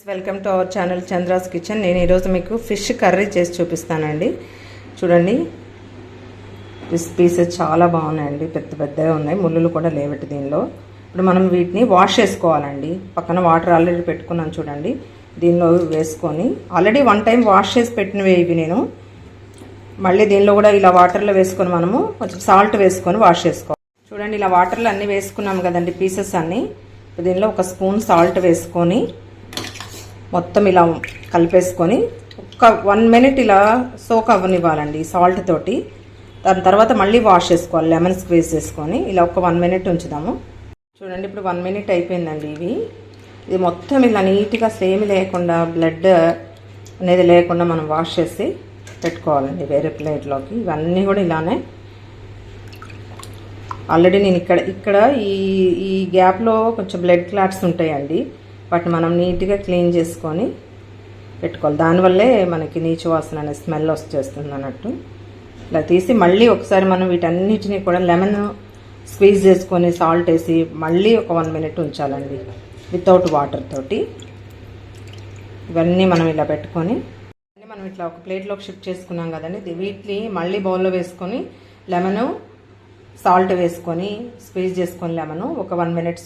Welcome to our channel Chandra's kitchen. నేను ఈరోజు మీకు ఫిష్ కర్రీ చేసి చూపిస్తానండి. చూడండి, ఫిష్ పీసెస్ చాలా బాగున్నాయండి, పెద్ద పెద్దగా ఉన్నాయి, ముళ్ళులు కూడా లేవట్టి దీనిలో. ఇప్పుడు మనం వీటిని వాష్ చేసుకోవాలండి. పక్కన వాటర్ ఆల్రెడీ పెట్టుకున్నాను చూడండి, దీనిలో వేసుకొని ఆల్రెడీ 1 టైం వాష్ చేసి పెట్టినవి ఇవి. నేను మళ్ళీ దీనిలో కూడా ఇలా వాటర్లో వేసుకొని మనము కొంచెం సాల్ట్ వేసుకొని వాష్ చేసుకోవాలి. చూడండి, ఇలా వాటర్లో అన్నీ వేసుకున్నాము కదండి పీసెస్ అన్నీ. దీనిలో 1 స్పూన్ సాల్ట్ వేసుకొని మొత్తం ఇలా కలిపేసుకొని ఒక 1 మినిట్ ఇలా సోక్ అవ్వనివ్వాలండి సాల్ట్ తోటి. దాని తర్వాత మళ్ళీ వాష్ చేసుకోవాలి, లెమన్ స్క్వీజ్ చేసుకొని ఇలా ఒక 1 మినిట్ ఉంచుదాము. చూడండి, ఇప్పుడు 1 మినిట్ అయిపోయిందండి. ఇది మొత్తం ఇలా నీట్గా సేమ్ లేకుండా, బ్లడ్ అనేది లేకుండా మనం వాష్ చేసి పెట్టుకోవాలండి వేరే ప్లేట్లోకి. ఇవన్నీ కూడా ఇలానే ఆల్రెడీ నేను ఇక్కడ ఈ గ్యాప్లో కొంచెం బ్లడ్ క్లాట్స్ ఉంటాయండి, వాటిని మనం నీట్గా క్లీన్ చేసుకొని పెట్టుకోవాలి. దానివల్లే మనకి నీచు వాసన అనే స్మెల్ వచ్చేస్తుంది అన్నట్టు. ఇలా తీసి మళ్ళీ ఒకసారి మనం వీటన్నిటిని కూడా లెమన్ స్క్వీజ్ చేసుకొని సాల్ట్ వేసి మళ్ళీ ఒక 1 మినిట్ ఉంచాలండి వితౌట్ వాటర్ తోటి. ఇవన్నీ మనం ఇలా పెట్టుకొని మనం ఇట్లా ఒక ప్లేట్లోకి షిఫ్ట్ చేసుకున్నాం కదండి. వీటిని మళ్ళీ బౌల్లో వేసుకొని లెమన్ సాల్ట్ వేసుకొని స్క్వీజ్ చేసుకొని లెమన్ ఒక 1 మినిట్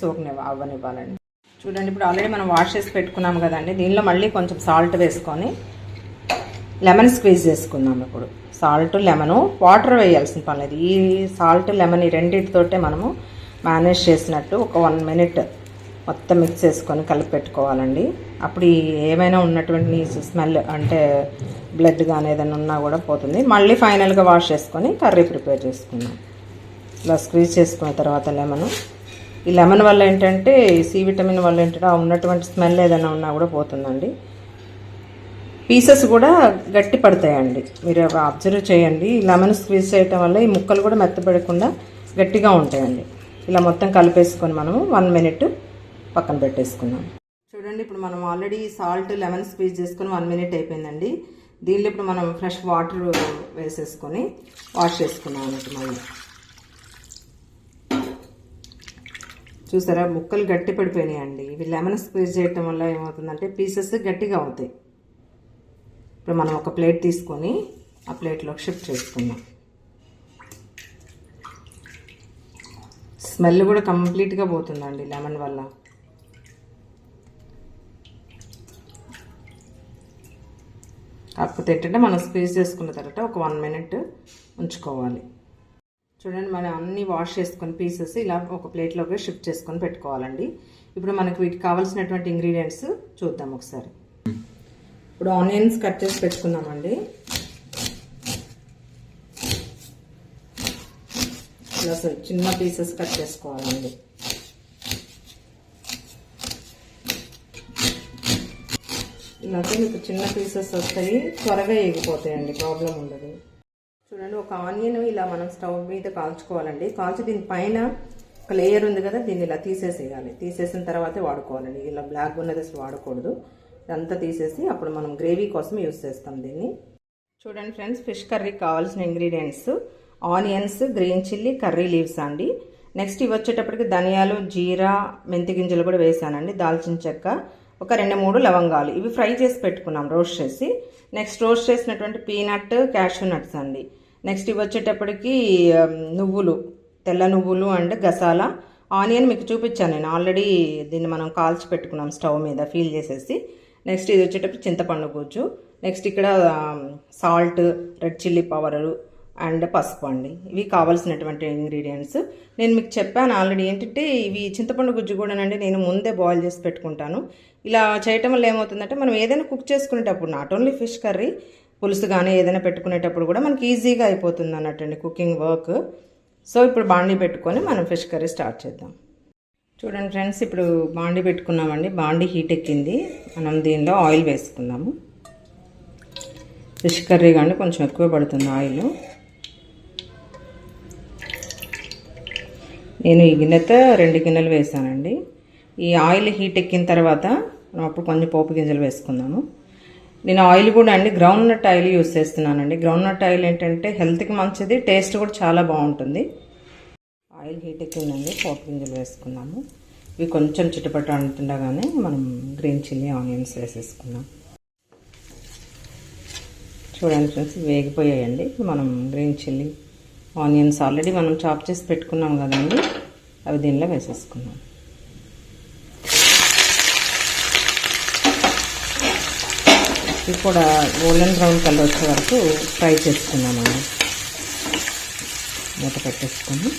అవ్వనివ్వాలండి. చూడండి, ఇప్పుడు ఆల్రెడీ మనం వాష్ చేసి పెట్టుకున్నాము కదండి, దీనిలో మళ్ళీ కొంచెం సాల్ట్ వేసుకొని లెమన్ స్క్వీజ్ చేసుకుందాం. ఇప్పుడు సాల్ట్ లెమన్, వాటర్ వేయాల్సిన పని లేదు. ఈ సాల్ట్ లెమన్ ఈ రెండింటితోటే మనము మేనేజ్ చేసినట్టు ఒక 1 మినిట్ మొత్తం మిక్స్ చేసుకొని కలిపి పెట్టుకోవాలండి. అప్పుడు ఏమైనా ఉన్నటువంటి స్మెల్ అంటే బ్లడ్ కానీ ఏదైనా ఉన్నా కూడా పోతుంది. మళ్ళీ ఫైనల్గా వాష్ చేసుకొని కర్రీ ప్రిపేర్ చేసుకుందాం. ఇలా స్క్వీజ్ చేసుకున్న తర్వాత ఈ లెమన్ వల్ల ఏంటంటే సి విటమిన్ వల్ల ఏంటంటే ఆ ఉన్నటువంటి స్మెల్ ఏదైనా ఉన్నా కూడా పోతుందండి. పీసెస్ కూడా గట్టి పడతాయండి, మీరు అబ్జర్వ్ చేయండి. లెమన్ స్క్వీజ్ చేయటం వల్ల ఈ ముక్కలు కూడా మెత్తపడకుండా గట్టిగా ఉంటాయండి. ఇలా మొత్తం కలిపేసుకొని మనము 1 మినిట్ పక్కన పెట్టేసుకుందాం. చూడండి, ఇప్పుడు మనం ఆల్రెడీ సాల్ట్ లెమన్ స్క్వీజ్ చేసుకొని 1 మినిట్ అయిపోయిందండి. దీనిలో ఇప్పుడు మనం ఫ్రెష్ వాటర్ వేసేసుకొని వాష్ చేసుకున్నాం అన్నట్టు. మళ్ళీ చూసారా, ముక్కలు గట్టి పడిపోయినాయండి. ఇవి లెమన్ స్క్వీజ్ చేయటం వల్ల ఏమవుతుందంటే పీసెస్ గట్టిగా అవుతాయి. ఇప్పుడు మనం ఒక ప్లేట్ తీసుకొని ఆ ప్లేట్లోకి షిఫ్ట్ చేసుకుందాం. స్మెల్ కూడా కంప్లీట్గా పోతుందండి లెమన్ వల్ల. కాకపోతే ఏంటంటే మనం స్క్వీజ్ చేసుకున్న తర్వాత ఒక 1 మినిట్ ఉంచుకోవాలి. చూడండి, మనం అన్నీ వాష్ చేసుకొని పీసెస్ ఇలా ఒక ప్లేట్లోకి షిఫ్ట్ చేసుకొని పెట్టుకోవాలండి. ఇప్పుడు మనకు వీటికి కావాల్సినటువంటి ఇంగ్రీడియంట్స్ చూద్దాం ఒకసారి. ఇప్పుడు ఆనియన్స్ కట్ చేసి పెట్టుకున్నామండి. ఇలా చిన్న పీసెస్ కట్ చేసుకోవాలండి. ఇలాగే మీకు చిన్న పీసెస్ వస్తాయి, త్వరగా ఎగిపోతాయండి, ప్రాబ్లం ఉండదు. చూడండి, ఒక ఆనియన్ ఇలా మనం స్టవ్ మీద కాల్చుకోవాలండి. కాల్చి దీనిపైన ఒక లేయర్ ఉంది కదా, దీన్ని ఇలా తీసేసేయాలి. తీసేసిన తర్వాతే వాడుకోవాలండి. ఇలా బ్లాక్ ఉన్నది అసలు వాడకూడదు. ఇదంతా తీసేసి అప్పుడు మనం గ్రేవీ కోసం యూస్ చేస్తాం దీన్ని. చూడండి ఫ్రెండ్స్, ఫిష్ కర్రీకి కావాల్సిన ingredients onions, green chilli, curry leaves అండి. నెక్స్ట్ ఇవి వచ్చేటప్పటికి ధనియాలు, జీరా, మెంతి గింజలు కూడా వేసానండి. దాల్చిన చెక్క, ఒక 2-3 లవంగాలు, ఇవి ఫ్రై చేసి పెట్టుకున్నాం రోస్ట్ చేసి. నెక్స్ట్ రోస్ట్ చేసినటువంటి పీనట్, క్యాష్యూ నట్స్ అండి. నెక్స్ట్ ఇవి వచ్చేటప్పటికి నువ్వులు, తెల్ల నువ్వులు అండ్ గసాలా. ఆనియన్ మీకు చూపించాను నేను ఆల్రెడీ, దీన్ని మనం కాల్చి పెట్టుకున్నాం స్టవ్ మీద ఫీల్ చేసేసి. నెక్స్ట్ ఇది వచ్చేటప్పుడు చింతపండు గుజ్జు. నెక్స్ట్ ఇక్కడ salt, red chilli powder and పసుపు అండి. ఇవి కావాల్సినటువంటి ఇంగ్రీడియంట్స్. నేను మీకు చెప్పాను ఆల్రెడీ ఏంటంటే ఇవి చింతపండు గుజ్జు కూడానండి నేను ముందే బాయిల్ చేసి పెట్టుకుంటాను. ఇలా చేయటం వల్ల ఏమవుతుందంటే మనం ఏదైనా కుక్ చేసుకునేటప్పుడు, నాట్ ఓన్లీ ఫిష్ కర్రీ, పులుసు కానీ ఏదైనా పెట్టుకునేటప్పుడు కూడా మనకి ఈజీగా అయిపోతుంది అన్నట్టండి కుకింగ్ వర్క్. సో ఇప్పుడు బాండీ పెట్టుకొని మనం ఫిష్ కర్రీ స్టార్ట్ చేద్దాం. చూడండి ఫ్రెండ్స్, ఇప్పుడు బాండీ పెట్టుకున్నామండి. బాండీ హీట్ ఎక్కింది. మనం దీనిలో ఆయిల్ వేసుకుందాము. ఫిష్ కర్రీ కానీ కొంచెం ఎక్కువ పడుతుంది ఆయిల్. నేను ఈ గిన్నెతో 2 గిన్నెలు వేసానండి. ఈ ఆయిల్ హీట్ ఎక్కిన తర్వాత మనం అప్పుడు కొంచెం పోపు గింజలు వేసుకుందాము. నేను ఆయిల్ కూడా అండి గ్రౌండ్ నట్ ఆయిల్ యూస్ చేస్తున్నానండి. గ్రౌండ్ నట్ ఆయిల్ ఏంటంటే హెల్త్కి మంచిది, టేస్ట్ కూడా చాలా బాగుంటుంది. ఆయిల్ హీట్ ఎక్కిందండి, పోపు గింజలు వేసుకున్నాము. ఇవి కొంచెం చిటపట అంటుండగానే మనం గ్రీన్ చిల్లీ ఆనియన్స్ వేసేసుకుందాం. చూడండి ఫ్రెండ్స్, వేగిపోయాయండి. ఇప్పుడు మనం గ్రీన్ చిల్లీ ఆనియన్స్ ఆల్రెడీ మనం చాప్ చేసి పెట్టుకున్నాం కదండి, అవి దీనిలో వేసేసుకున్నాం. ఇవి కూడా గోల్డెన్ బ్రౌన్ కలర్ వచ్చే వరకు ఫ్రై చేసుకున్నామండి. మూత పెట్టేసుకొని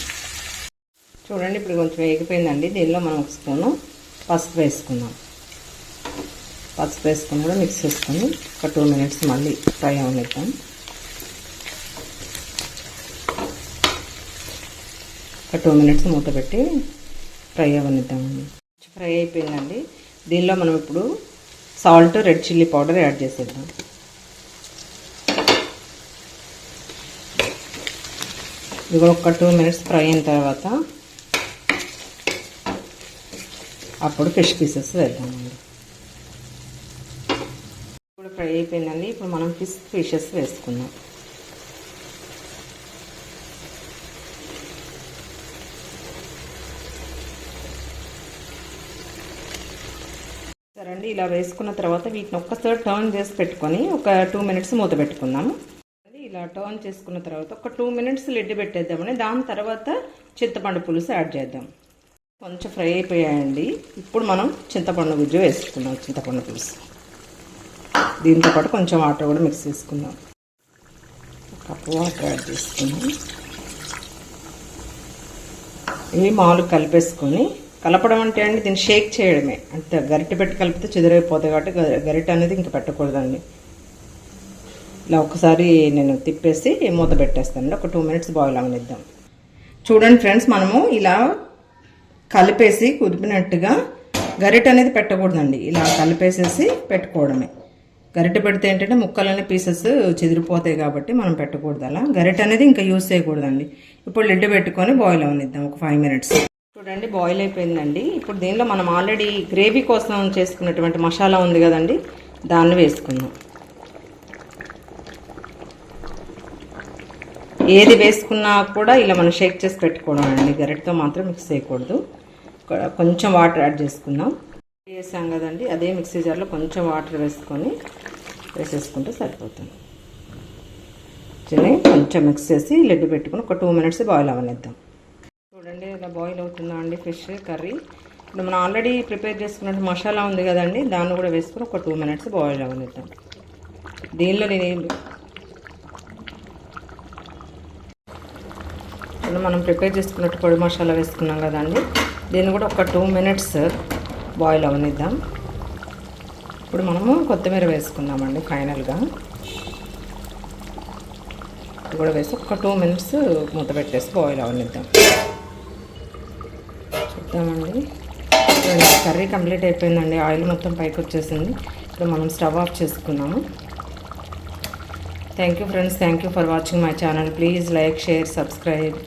చూడండి, ఇప్పుడు కొంచెం వేగిపోయిందండి. దీనిలో మనం ఒక స్పూను పసుపు వేసుకుందాం. పసుపు వేసుకొని కూడా మిక్స్ చేసుకొని ఒక 2 మినిట్స్ మళ్ళీ ఫ్రై అవనిద్దాం. ఒక 2 మినిట్స్ మూత పెట్టి ఫ్రై అవనిద్దామండి. ఫ్రై అయిపోయిందండి. దీనిలో మనం ఇప్పుడు salt, red chilli powder add చేసేద్దాం. ఇది కూడా ఒక 2 మినిట్స్ ఫ్రై అయిన తర్వాత అప్పుడు ఫిష్ పీసెస్ వేద్దామండి. ఇప్పుడు ఫ్రై అయిపోయిందండి. ఇప్పుడు మనం ఫిషెస్ వేసుకుందాం. సరే అండి, ఇలా వేసుకున్న తర్వాత వీటిని ఒక్కసారి టర్న్ చేసి పెట్టుకొని ఒక 2 మినిట్స్ మూత పెట్టుకుందాము. ఇలా టర్న్ చేసుకున్న తర్వాత ఒక 2 మినిట్స్ లిడ్ పెట్టేద్దామని. దాని తర్వాత చింతపండు పులుసు యాడ్ చేద్దాం. కొంచెం ఫ్రై అయిపోయాయండి. ఇప్పుడు మనం చింతపండు గుజ్జు వేసుకుందాం. చింతపండు పులుసు దీంతో పాటు కొంచెం వాటర్ కూడా మిక్స్ చేసుకుందాం. కప్పు వాటర్ యాడ్ చేసుకున్నాం. ఇవి మామూలుగా కలిపేసుకొని, కలపడం అంటే అండి దీన్ని షేక్ చేయడమే, అంటే గరిటె పెట్టి కలిపితే చెదిరైపోతాయి కాబట్టి గరిటె అనేది ఇంకా పెట్టకూడదండి. ఇలా ఒకసారి నేను తిప్పేసి మూత పెట్టేస్తానండి. ఒక 2 మినిట్స్ బాయిల్ అవనిద్దాం. చూడండి ఫ్రెండ్స్, మనము ఇలా కలిపేసి కుదిపినట్టుగా గరిటె అనేది పెట్టకూడదండి. ఇలా కలిపేసేసి పెట్టుకోవడమే. గరిటె పెడితే ఏంటంటే ముక్కలనే పీసెస్ చెదిరిపోతాయి కాబట్టి మనం పెట్టకూడదు. అలా గరిటె అనేది ఇంకా యూజ్ చేయకూడదండి. ఇప్పుడు లిడ్ పెట్టుకొని బాయిల్ అవనిద్దాం ఒక 5 మినిట్స్. చూడండి, బాయిల్ అయిపోయిందండి. ఇప్పుడు దీనిలో మనం ఆల్రెడీ గ్రేవీ కోసం చేసుకున్నటువంటి మసాలా ఉంది కదండి, దాన్ని వేసుకుందాం. ఏది వేసుకున్నా కూడా ఇలా మనం షేక్ చేసి పెట్టుకోవడం అండి. గరిటెతో మాత్రం మిక్స్ చేయకూడదు. కొంచెం వాటర్ యాడ్ చేసుకుందాం. వేసాం కదండి, అదే మిక్సీ జార్లో కొంచెం వాటర్ వేసేసుకుంటే సరిపోతుంది. కొంచెం మిక్స్ చేసి లిడ్ పెట్టుకుని ఒక 2 మినిట్స్ బాయిల్ అవనిద్దాం. చూడండి, ఇలా బాయిల్ అవుతుందా అండి ఫిష్ కర్రీ. ఇప్పుడు మనం ఆల్రెడీ ప్రిపేర్ చేసుకున్నట్టు మసాలా ఉంది కదండి, దాన్ని కూడా వేసుకుని ఒక 2 మినిట్స్ బాయిల్ అవనిద్దాం. దీనిలో మనం ప్రిపేర్ చేసుకున్నట్టు పొడి మసాలా వేసుకున్నాం కదండి, దీన్ని కూడా ఒక 2 మినిట్స్ బాయిల్ అవనిద్దాం. ఇప్పుడు మనము కొత్తిమీర వేసుకుందామండి. ఫైనల్గా ఇది కూడా వేసి ఒక 2 మినిట్స్ మూత పెట్టేసి బాయిల్ అవనిద్దాం. చూద్దామండి. కర్రీ కంప్లీట్ అయిపోయిందండి. ఆయిల్ మొత్తం పైకి వచ్చేసింది. ఇప్పుడు మనం స్టవ్ ఆఫ్ చేసుకున్నాము. Thank you friends. Thank you for watching my channel. Please like, share, subscribe.